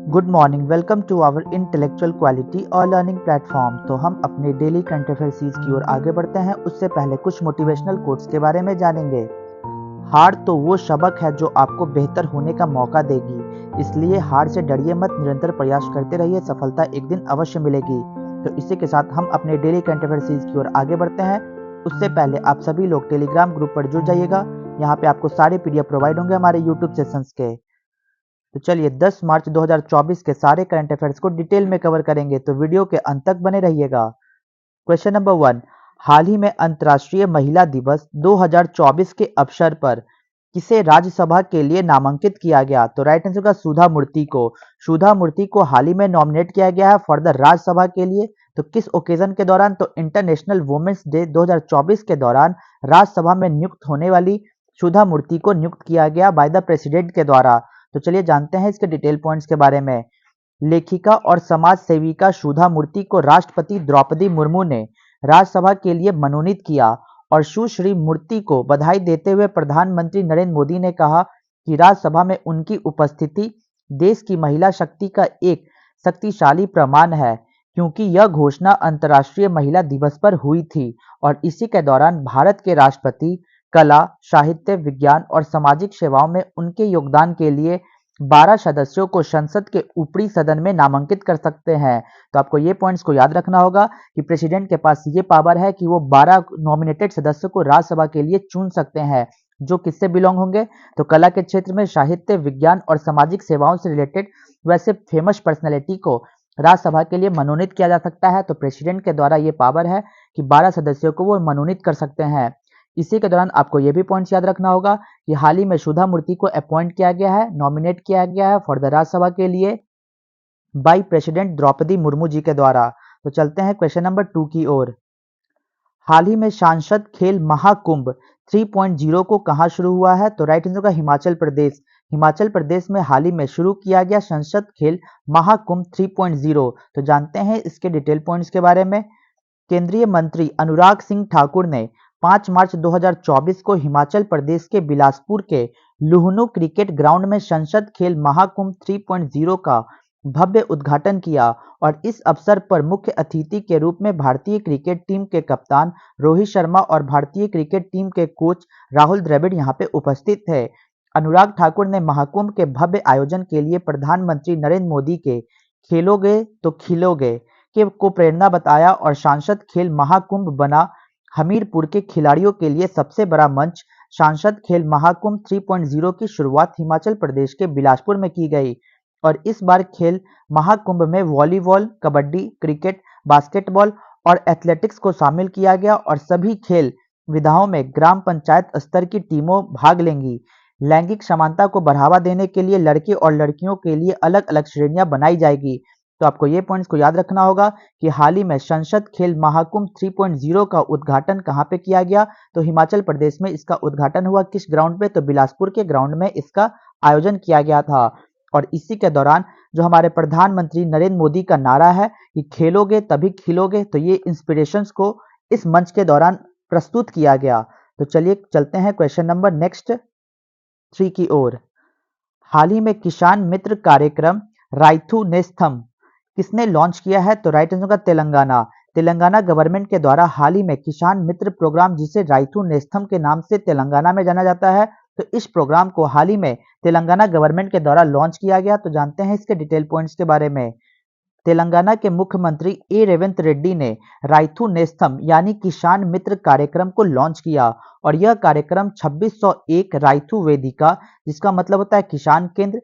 Good morning, welcome to our intellectual quality और learning platform. तो हम अपने डेली करंट अफेयर सीरीज की ओर आगे बढ़ते हैं। उससे पहले कुछ मोटिवेशनल कोट्स के बारे में जानेंगे। हार तो वो सबक है जो आपको बेहतर होने का मौका देगी, इसलिए हार से डरिए मत, निरंतर प्रयास करते रहिए, सफलता एक दिन अवश्य मिलेगी। तो इसी के साथ हम अपने डेली करंट अफेयर सीरीज की ओर आगे बढ़ते हैं। उससे पहले आप सभी लोग टेलीग्राम ग्रुप पर जुड़ जाइएगा। यहाँ पे आपको सारे पीडीएफ प्रोवाइड होंगे हमारे यूट्यूब सेशंस के। तो चलिए 10 मार्च 2024 के सारे करंट अफेयर्स को डिटेल में कवर करेंगे, तो वीडियो के अंत तक बने रहिएगा। क्वेश्चन नंबर 1, हाल ही में अंतर्राष्ट्रीय महिला दिवस 2024 के अवसर पर किसे राज्यसभा के लिए नामांकित किया गया? तो राइट आंसर होगा सुधा मूर्ति को। सुधा मूर्ति को हाल ही में नॉमिनेट किया गया है फॉर द राज्यसभा के लिए। तो किस ओकेजन के दौरान? तो इंटरनेशनल वुमेन्स डे 2024 के दौरान राज्यसभा में नियुक्त होने वाली सुधा मूर्ति को नियुक्त किया गया बाय द प्रेसिडेंट के द्वारा। तो चलिए जानते हैं इसके डिटेल पॉइंट्स के बारे में। लेखिका और समाज सेविका सुधा मूर्ति को राष्ट्रपति द्रौपदी मुर्मू ने राज्यसभा के लिए मनोनीत किया और सुश्री मूर्ति को बधाई देते हुए प्रधानमंत्री नरेंद्र मोदी ने कहा कि राज्यसभा में उनकी उपस्थिति देश की महिला शक्ति का एक शक्तिशाली प्रमाण है, क्योंकि यह घोषणा अंतर्राष्ट्रीय महिला दिवस पर हुई थी और इसी के दौरान भारत के राष्ट्रपति कला, साहित्य, विज्ञान और सामाजिक सेवाओं में उनके योगदान के लिए 12 सदस्यों को संसद के ऊपरी सदन में नामांकित कर सकते हैं। तो आपको ये पॉइंट्स को याद रखना होगा कि प्रेसिडेंट के पास ये पावर है कि वो 12 नॉमिनेटेड सदस्यों को राज्यसभा के लिए चुन सकते हैं, जो किससे बिलोंग होंगे? तो कला के क्षेत्र में, साहित्य, विज्ञान और सामाजिक सेवाओं से रिलेटेड वैसे फेमस पर्सनैलिटी को राज्यसभा के लिए मनोनीत किया जा सकता है। तो प्रेसिडेंट के द्वारा ये पावर है कि 12 सदस्यों को वो मनोनीत कर सकते हैं। इसी के दौरान आपको ये भी पॉइंट्स याद रखना होगा कि हाल ही में सुधा मूर्ति को अपॉइंट किया गया है, नॉमिनेट किया गया है फॉर द राज्यसभा के लिए बाई प्रेसिडेंट द्रौपदी मुर्मू जी के द्वारा। तो चलते हैं क्वेश्चन नंबर 2 की ओर। हाल ही में सांसद खेल महाकुंभ 3.0 को कहां शुरू हुआ है? तो राइट आंसर होगा हिमाचल प्रदेश। हिमाचल प्रदेश में हाल ही में शुरू किया गया संसद खेल महाकुंभ 3.0। तो जानते हैं इसके डिटेल पॉइंट्स के बारे में। केंद्रीय मंत्री अनुराग सिंह ठाकुर ने 5 मार्च 2024 को हिमाचल प्रदेश के बिलासपुर के लुहणु क्रिकेट ग्राउंड में संसद खेल महाकुंभ 3.0 का भव्य उद्घाटन किया और इस अवसर पर मुख्य अतिथि के रूप में भारतीय क्रिकेट टीम के कप्तान रोहित शर्मा और भारतीय क्रिकेट टीम के कोच राहुल द्रविड़ यहां पे उपस्थित थे। अनुराग ठाकुर ने महाकुंभ के भव्य आयोजन के लिए प्रधानमंत्री नरेंद्र मोदी के खेलोगे तो खिलोगे के को प्रेरणा बताया और सांसद खेल महाकुंभ बना हमीरपुर के खिलाड़ियों के लिए सबसे बड़ा मंच। सांसद खेल महाकुंभ 3.0 की शुरुआत हिमाचल प्रदेश के बिलासपुर में की गई और इस बार खेल महाकुंभ में वॉलीबॉल, कबड्डी, क्रिकेट, बास्केटबॉल और एथलेटिक्स को शामिल किया गया और सभी खेल विधाओं में ग्राम पंचायत स्तर की टीमों भाग लेंगी। लैंगिक समानता को बढ़ावा देने के लिए लड़के और लड़कियों के लिए अलग अलग श्रेणियां बनाई जाएगी। तो आपको ये पॉइंट्स को याद रखना होगा कि हाल ही में संसद खेल महाकुंभ 3.0 का उद्घाटन कहां पे किया गया? तो हिमाचल प्रदेश में इसका उद्घाटन हुआ। किस ग्राउंड पे? तो बिलासपुर के ग्राउंड में इसका आयोजन किया गया था और इसी के दौरान जो हमारे प्रधानमंत्री नरेंद्र मोदी का नारा है कि खेलोगे तभी खिलोगे, तो ये इंस्पिरेशंस को इस मंच के दौरान प्रस्तुत किया गया। तो चलिए चलते हैं क्वेश्चन नंबर नेक्स्ट 3 की ओर। हाल ही में किसान मित्र कार्यक्रम राइथू नेस्तम किसने लॉन्च किया है? तो राइट आंसर का तेलंगाना। तेलंगाना गवर्नमेंट के द्वारा हाल ही में किसान मित्र प्रोग्राम, जिसे राइथू नेस्तम के नाम से तेलंगाना में जाना जाता है, तो इस प्रोग्राम को हाल ही में तेलंगाना गवर्नमेंट के द्वारा लॉन्च किया गया। तो जानते हैं इसके डिटेल पॉइंट्स के बारे में। तेलंगाना के मुख्यमंत्री ए रेवंत रेड्डी ने राइथू नेस्तम यानी किसान मित्र कार्यक्रम को लॉन्च किया और यह कार्यक्रम 2601 राइथू वेदिका, जिसका मतलब होता है किसान केंद्र,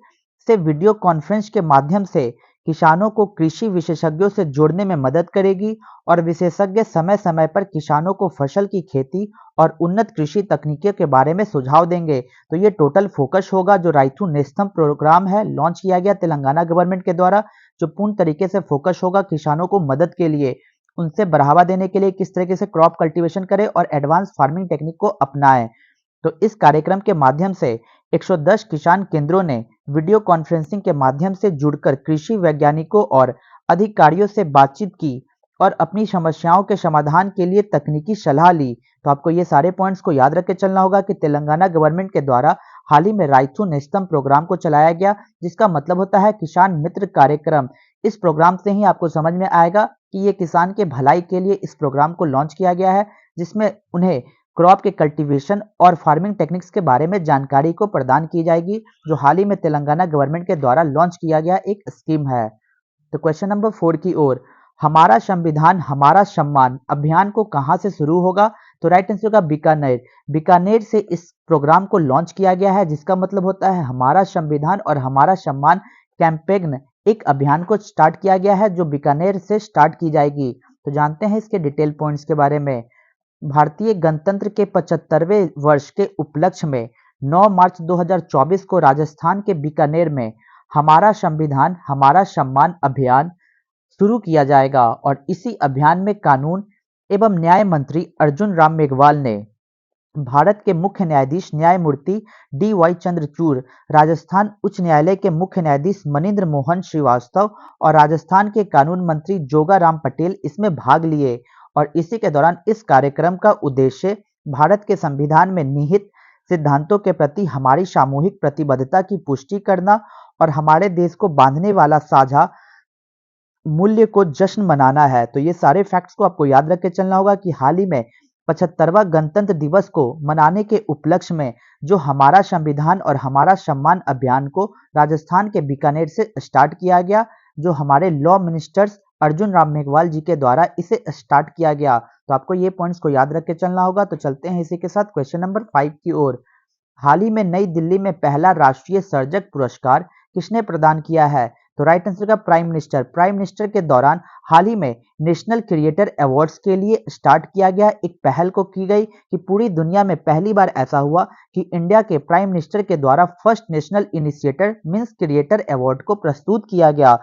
से वीडियो कॉन्फ्रेंस के माध्यम से किसानों को कृषि विशेषज्ञों से जोड़ने में मदद करेगी और विशेषज्ञ समय समय पर किसानों को फसल की खेती और उन्नत कृषि तकनीकों के बारे में सुझाव देंगे। तो ये टोटल फोकस होगा जो राइथू नेस्तम प्रोग्राम है, लॉन्च किया गया तेलंगाना गवर्नमेंट के द्वारा, जो पूर्ण तरीके से फोकस होगा किसानों को मदद के लिए, उनसे बढ़ावा देने के लिए किस तरीके से क्रॉप कल्टीवेशन करें और एडवांस फार्मिंग टेक्निक को अपनाएं। तो इस कार्यक्रम के माध्यम से 110 किसान केंद्रों ने वीडियो कॉन्फ्रेंसिंग के माध्यम से जुड़कर कृषि वैज्ञानिकों और अधिकारियों से बातचीत की और अपनी समस्याओं के समाधान के लिए तकनीकी सलाह ली। तो आपको ये सारे पॉइंट्स को याद रख के चलना होगा कि तेलंगाना गवर्नमेंट के द्वारा हाल ही में राइथु नेस्तम प्रोग्राम को चलाया गया, जिसका मतलब होता है किसान मित्र कार्यक्रम। इस प्रोग्राम से ही आपको समझ में आएगा कि ये किसान के भलाई के लिए इस प्रोग्राम को लॉन्च किया गया है, जिसमें उन्हें क्रॉप के कल्टीवेशन और फार्मिंग टेक्निक्स के बारे में जानकारी को प्रदान की जाएगी, जो हाल ही में तेलंगाना गवर्नमेंट के द्वारा लॉन्च किया गया एक स्कीम है। तो क्वेश्चन नंबर 4 की ओर, हमारा संविधान हमारा सम्मान अभियान को कहां से शुरू होगा? तो राइट आंसर होगा बीकानेर। बीकानेर से इस प्रोग्राम को लॉन्च किया गया है, जिसका मतलब होता है हमारा संविधान और हमारा सम्मान कैंपेन, एक अभियान को स्टार्ट किया गया है जो बीकानेर से स्टार्ट की जाएगी। तो जानते हैं इसके डिटेल पॉइंट्स के बारे में। भारतीय गणतंत्र के 75वें वर्ष के उपलक्ष्य में 9 मार्च 2024 को राजस्थान के बीकानेर में हमारा संविधान हमारा सम्मान अभियान शुरू किया जाएगा, और इसी अभियान में कानून एवं न्याय मंत्री अर्जुन राम मेघवाल ने भारत के मुख्य न्यायाधीश न्यायमूर्ति डी.वाई. चंद्रचूड़, राजस्थान उच्च न्यायालय के मुख्य न्यायाधीश मनिंद्र मोहन श्रीवास्तव और राजस्थान के कानून मंत्री जोगा राम पटेल इसमें भाग लिए। और इसी के दौरान इस कार्यक्रम का उद्देश्य भारत के संविधान में निहित सिद्धांतों के प्रति हमारी सामूहिक प्रतिबद्धता की पुष्टि करना और हमारे देश को बांधने वाला साझा मूल्य को जश्न मनाना है। तो ये सारे फैक्ट्स को आपको याद रख के चलना होगा कि हाल ही में 75वां गणतंत्र दिवस को मनाने के उपलक्ष्य में जो हमारा संविधान और हमारा सम्मान अभियान को राजस्थान के बीकानेर से स्टार्ट किया गया, जो हमारे लॉ मिनिस्टर्स अर्जुन राम मेघवाल जी के द्वारा इसे स्टार्ट किया गया। तो आपको ये पॉइंट्स को याद रख के चलना होगा। तो चलते हैं इसी के साथ क्वेश्चन नंबर 5 की ओर। हाल ही में नई दिल्ली में पहला राष्ट्रीय सर्जक पुरस्कार किसने प्रदान किया है? तो राइट आंसर का प्राइम मिनिस्टर। प्राइम मिनिस्टर के दौरान हाल ही में नेशनल क्रिएटर अवार्ड्स के लिए स्टार्ट किया गया एक पहल को की गई कि पूरी दुनिया में पहली बार ऐसा हुआ कि इंडिया के प्राइम मिनिस्टर के द्वारा first national initiator means creator award को प्रस्तुत किया गया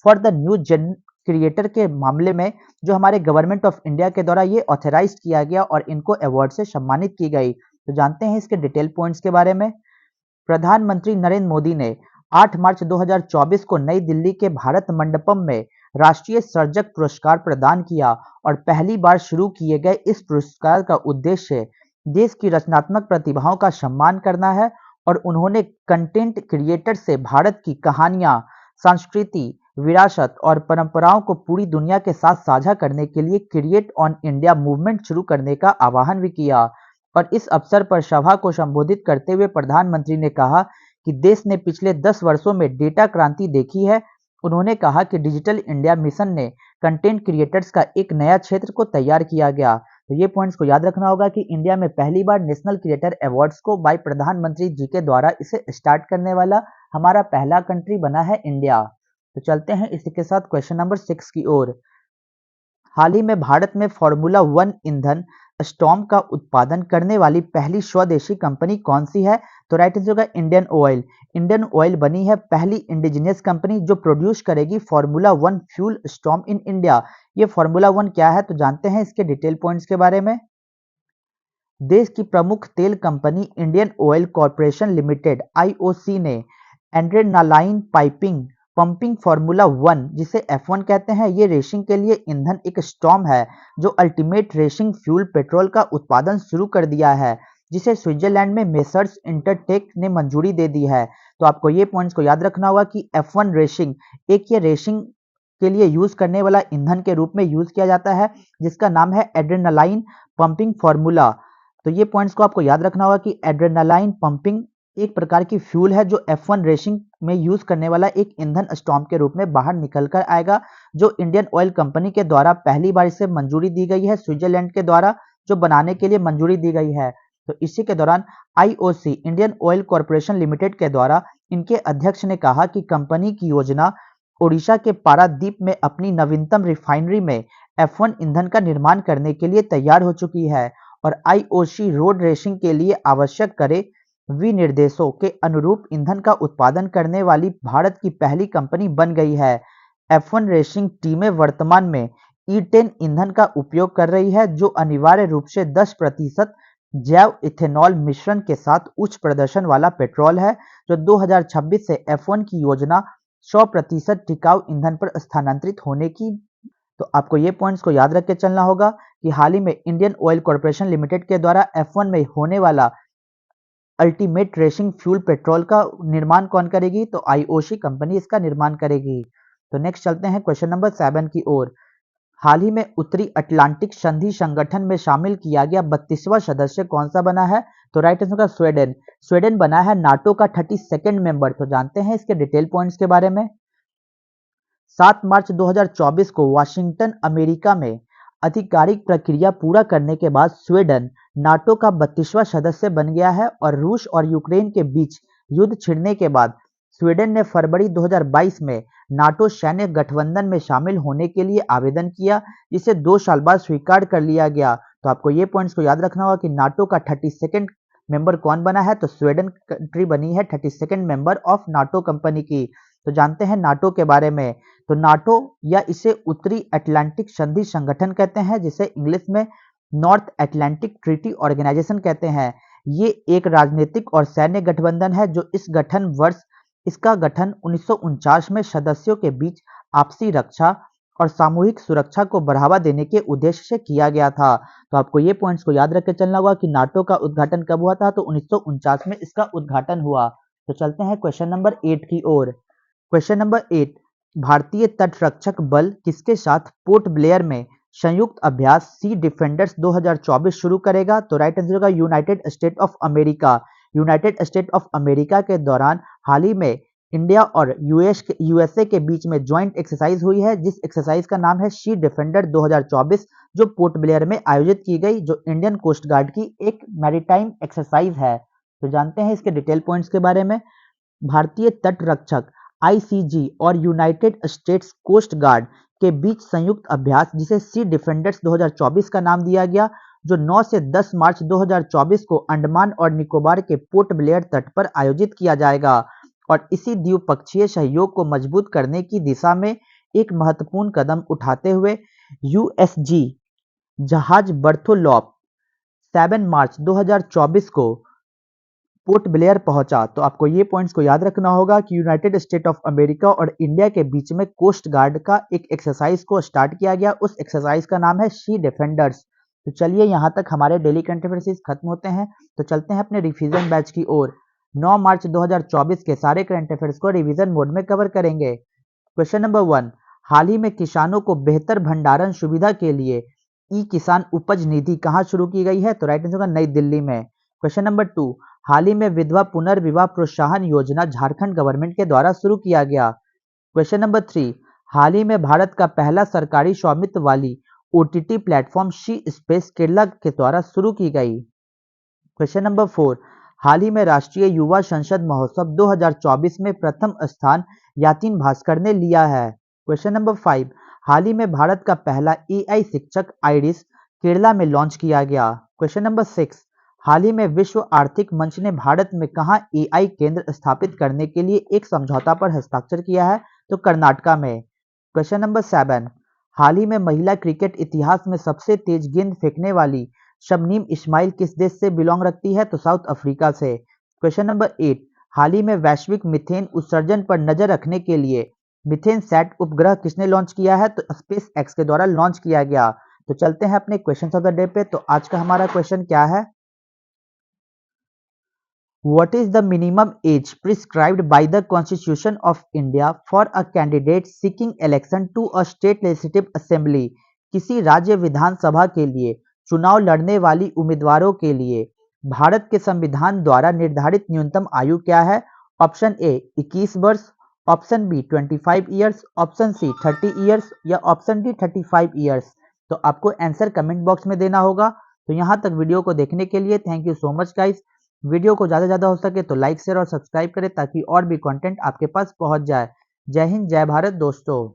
for the new gen creator के मामले में, जो हमारे गवर्नमेंट ऑफ इंडिया के द्वारा ये ऑथराइज किया गया और इनको अवार्ड से सम्मानित की गई। तो जानते हैं इसके डिटेल पॉइंट्स के बारे में। प्रधानमंत्री नरेंद्र मोदी ने 8 मार्च 2024 को नई दिल्ली के भारत मंडपम में राष्ट्रीय सर्जक पुरस्कार प्रदान किया, और पहली बार शुरू किए गए इस पुरस्कार का उद्देश्य देश की रचनात्मक प्रतिभाओं का सम्मान करना है, और उन्होंने कंटेंट क्रिएटर से भारत की कहानियां, संस्कृति, विरासत और परंपराओं को पूरी दुनिया के साथ साझा करने के लिए क्रिएट ऑन इंडिया मूवमेंट शुरू करने का आह्वान भी किया। और इस अवसर पर सभा को संबोधित करते हुए प्रधानमंत्री ने कहा कि देश ने पिछले 10 वर्षों में डेटा क्रांति देखी है। उन्होंने कहा कि डिजिटल इंडिया मिशन ने कंटेंट क्रिएटर्स का एक नया क्षेत्र को तैयार किया गया। तो ये पॉइंट्स को याद रखना होगा कि इंडिया में पहली बार नेशनल क्रिएटर अवार्ड्स को बाय प्रधानमंत्री जी के द्वारा इसे स्टार्ट करने वाला हमारा पहला कंट्री बना है इंडिया। तो चलते हैं इसी के साथ क्वेश्चन नंबर 6 की ओर। हाल ही में भारत में फार्मूला 1 ईंधन स्टॉर्म का उत्पादन करने वाली पहली स्वदेशी कंपनी कौन सी है? तो राइट आंसर होगा इंडियन ऑयल। इंडियन ऑयल बनी है पहली इंडिजिनियस कंपनी जो प्रोड्यूस करेगी formula 1 fuel storm in India. ये फार्मूला 1 क्या है? तो जानते हैं इसके डिटेल पॉइंट्स के बारे में। देश की प्रमुख तेल company Indian oil corporation limited IOC ने एड्रेनालाइन पाइपिंग पंपिंग फार्मूला 1 जिसे F1 कहते हैं, ये रेसिंग के लिए ईंधन एक स्टॉर्म है जो अल्टीमेट रेसिंग फ्यूल पेट्रोल का उत्पादन शुरू कर दिया है, जिसे स्विट्जरलैंड में मेसर्स इंटरटेक ने मंजूरी दे दी है। तो आपको ये पॉइंट्स को याद रखना होगा कि F1 रेसिंग एक ये रेसिंग के लिए यूज करने वाला ईंधन के रूप में यूज किया जाता है, जिसका नाम है एड्रेनालाइन पंपिंग फार्मूला। तो ये पॉइंट्स को आपको याद रखना होगा कि एड्रेनालाइन पंपिंग एक प्रकार की फ्यूल है जो F1 रेसिंग में यूज करने वाला एक ईंधन स्टॉर्म के रूप में बाहर निकल कर आएगा, जो इंडियन ऑयल कंपनी के द्वारा पहली बार इसे मंजूरी दी गई है, स्विट्जरलैंड के द्वारा जो बनाने के लिए मंजूरी दी गई है। तो इसी के दौरान IOC Indian oil corporation limited के द्वारा इनके अध्यक्ष ने कहा कि कंपनी की योजना ओडिशा के पारादीप में अपनी नवीनतम रिफाइनरी में F1 ईंधन का निर्माण करने के लिए तैयार हो चुकी है, और आईओसी रोड रेसिंग के लिए आवश्यक करे विनिर्देशों के अनुरूप ईंधन का उत्पादन करने वाली भारत की पहली कंपनी बन गई है। F1 रेसिंग टीमें वर्तमान में E10 ईंधन का उपयोग कर रही है, जो अनिवार्य रूप से 10% जैव इथेनॉल मिश्रण के साथ उच्च प्रदर्शन वाला पेट्रोल है, जो 2026 से F1 की योजना 100% टिकाऊ ईंधन पर स्थानांतरित होने की। तो आपको ये पॉइंट्स को याद रख के चलना होगा कि हाल ही में इंडियन ऑयल कॉरपोरेशन लिमिटेड के द्वारा F1 में होने वाला अल्टीमेट रेसिंग फ्यूल पेट्रोल का निर्माण कौन करेगी? तो आईओसी कंपनी इसका निर्माण करेगी। तो नेक्स्ट चलते हैं क्वेश्चन नंबर 7 की ओर। हाल ही में उत्तरी अटलांटिक संधि संगठन में शामिल किया गया 32वां सदस्य कौन सा बना है? तो राइट आंसर होगा स्वीडन। स्वीडन बना है नाटो का 32वां मेंबर। तो जानते हैं इसके डिटेल पॉइंट्स के बारे में। 7 मार्च 2024 को वाशिंगटन अमेरिका में आधिकारिक प्रक्रिया पूरा करने के बाद स्वीडन नाटो का 32वां सदस्य बन गया है और रूस और यूक्रेन के बीच युद्ध छिड़ने के बाद स्वीडन ने फरवरी 2022 में नाटो सैन्य गठबंधन में शामिल होने के लिए आवेदन किया, जिसे 2 साल बाद स्वीकार कर लिया गया। तो आपको ये पॉइंट्स को याद रखना होगा कि नाटो का 32वां मेंबर कौन बना है? तो स्वीडन कंट्री बनी है 32वां मेंबर ऑफ नाटो कंपनी की। तो जानते हैं नाटो के बारे में। तो नाटो या इसे उत्तरी अटलांटिक संधि संगठन कहते हैं, जिसे इंग्लिश में नॉर्थ अटलांटिक ट्रीटी ऑर्गेनाइजेशन कहते हैं। ये एक राजनीतिक और सैन्य गठबंधन है जो इसका गठन 1949 में सदस्यों के बीच आपसी रक्षा और सामूहिक सुरक्षा को बढ़ावा देने के उद्देश्य से किया गया था। तो आपको ये पॉइंट्स को याद रख के चलना होगा कि नाटो का उद्घाटन कब हुआ था? तो 1949 में इसका उद्घाटन हुआ। तो चलते हैं क्वेश्चन नंबर 8 की ओर। क्वेश्चन नंबर 8, भारतीय तटरक्षक बल किसके साथ पोर्ट ब्लेयर में संयुक्त अभ्यास सी डिफेंडर्स 2024 शुरू करेगा? तो राइट आंसर होगा United state of America. United state of America के दौरान हाल ही में इंडिया और यूएसए के बीच में ज्वाइंट एक्सरसाइज हुई है, जिस एक्सरसाइज का नाम है सी डिफेंडर 2024, जो पोर्ट ब्लेयर में आयोजित की गई, जो इंडियन कोस्ट गार्ड की एक मैरीटाइम एक्सरसाइज है। तो जानते हैं इसके डिटेल पॉइंट्स के बारे में। भारतीय तटरक्षक आईसीजी और यूनाइटेड स्टेट्स कोस्ट गार्ड के बीच संयुक्त अभ्यास, जिसे सी डिफेंडर्स 2024 का नाम दिया गया, जो 9 से 10 मार्च 2024 को अंडमान और निकोबार के पोर्ट ब्लेयर तट पर आयोजित किया जाएगा और इसी द्विपक्षीय सहयोग को मजबूत करने की दिशा में एक महत्वपूर्ण कदम उठाते हुए यूएसजी जहाज बर्थोलॉप 7 मार्च 2024 को पोर्ट ब्लेयर पहुंचा। तो आपको ये पॉइंट्स को याद रखना होगा कि यूनाइटेड स्टेट ऑफ अमेरिका और इंडिया के बीच में कोस्ट गार्ड का एक एक्सरसाइज को स्टार्ट किया गया। उस एक्सरसाइज का नाम है सी डिफेंडर्स। तो चलिए यहाँ तक हमारे डेली करंट अफेयर्स खत्म होते हैं। तो चलते हैं अपने रिवीजन बैच की ओर। 9 मार्च 2024 के सारे करंट अफेयर्स को रिवीजन मोड में कवर करेंगे। क्वेश्चन नंबर 1, हाल ही में किसानों को बेहतर भंडारण सुविधा के लिए ई किसान उपज निधि कहाँ शुरू की गई है? तो राइट आंसर होगा नई दिल्ली में। क्वेश्चन नंबर 2, हाल ही में विधवा पुनर्विवाह प्रोत्साहन योजना झारखंड गवर्नमेंट के द्वारा शुरू किया गया। क्वेश्चन नंबर 3, हाल ही में भारत का पहला सरकारी स्वामित्व वाली OTT platform she space Kerala के द्वारा शुरू की गई। क्वेश्चन नंबर 4, हाल ही में राष्ट्रीय युवा संसद महोत्सव 2024 में प्रथम स्थान यातिन भास्कर ने लिया है। क्वेश्चन नंबर 5, हाल ही में भारत का पहला एआई शिक्षक आइरिस केरला में लॉन्च किया गया। क्वेश्चन नंबर 6, हाल ही में विश्व आर्थिक मंच ने भारत में कहां एआई केंद्र स्थापित करने के लिए एक समझौता पर हस्ताक्षर किया है? तो कर्नाटका में। क्वेश्चन नंबर 7, हाल ही में महिला क्रिकेट इतिहास में सबसे तेज गेंद फेंकने वाली शबनीम इस्माइल किस देश से बिलोंग रखती है? तो साउथ अफ्रीका से। क्वेश्चन नंबर 8, हाल ही में वैश्विक मीथेन उत्सर्जन पर नजर रखने के लिए मीथेन सैट उपग्रह किसने लॉन्च किया है? तो स्पेस एक्स के द्वारा लॉन्च किया गया। तो चलते हैं अपने क्वेश्चन ऑफ द डे पे। तो आज का हमारा क्वेश्चन क्या है? What is the minimum age prescribed by the Constitution of India for a candidate seeking election to a state legislative assembly? किसी राज्य विधानसभा के लिए चुनाव लड़ने वाली उम्मीदवारों के लिए भारत के संविधान द्वारा निर्धारित न्यूनतम आयु क्या है? ऑप्शन ए 21 वर्ष, option B 25 years, option C 30 years या ऑप्शन डी 35 ईयर्स। तो आपको आंसर कमेंट बॉक्स में देना होगा। तो यहाँ तक वीडियो को देखने के लिए thank you so much guys. Video को ज़्यादा से ज़्यादा हो सके तो लाइक शेयर और सब्सक्राइब करें ताकि और भी कंटेंट आपके पास पहुंच जाए। जय हिंद, जय भारत दोस्तों।